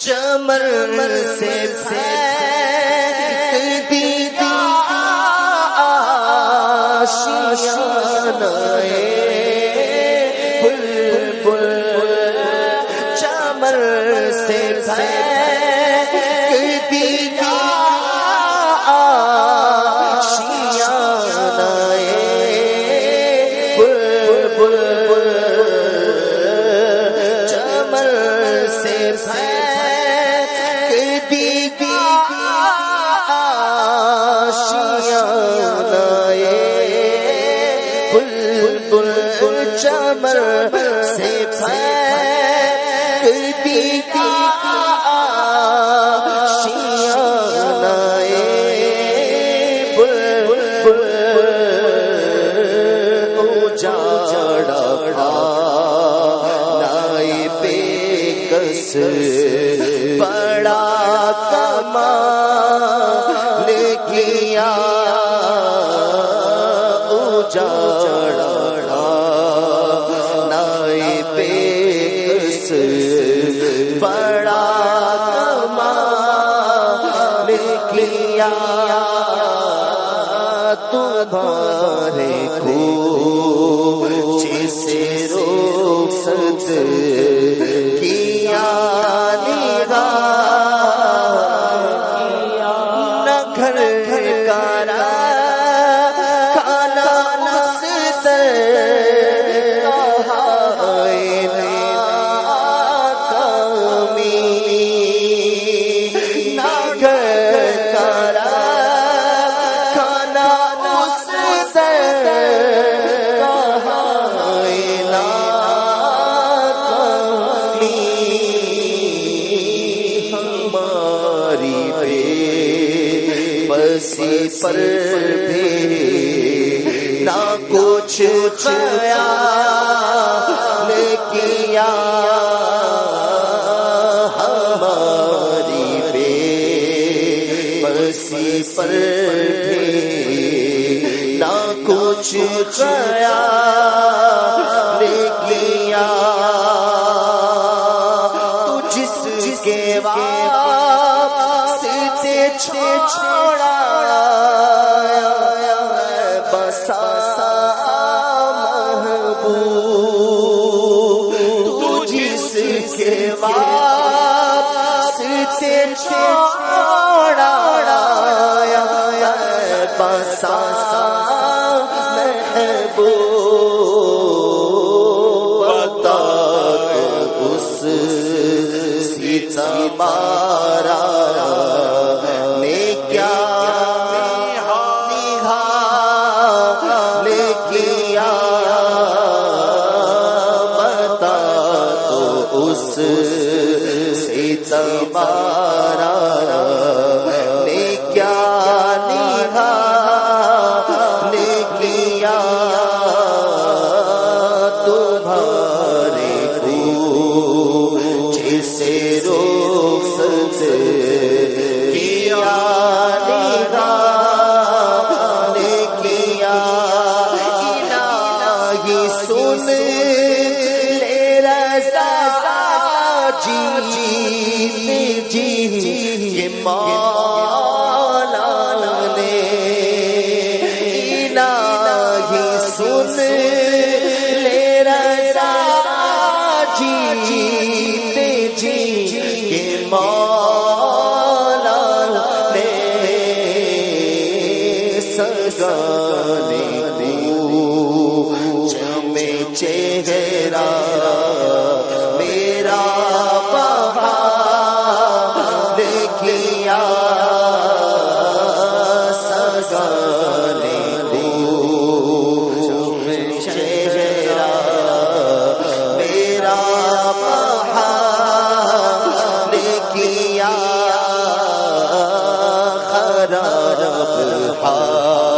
چمن سے پھینکتی آشیانۂ بلبل چمن سے پھینکتی آشیانۂ بلبل چمن سے چمن سے پھینکتی آشیانۂ بلبل اجاڑا کھانۂ بے کس بڑا کمال کیا اجاڑا بڑا کمال کیا تمہارے کوچ سے رخصت کیا نگاہ نہ گھر کا کھانا پر بھی نہ کچھ خیال کیا ہماری بے بسی پر بھی نہ کچھ خیال کیا تو جس کے واسطے چھوڑا محبوب تو جس کے واسطے چھوڑا بسا محبوب بتا تو اس ستمارا نے کیا ستمارا نے کیا نگاہ کیا تمہارے کوچ سے رخصت کیا نگاہ کیا الہی سن لے رضا جی کے مولا نے الہی سن لے رضا جی کے مولا نے سگانے میں چہرہ میرا بہار کیا سگانے چہرہ میرا بہار کیا خراب حال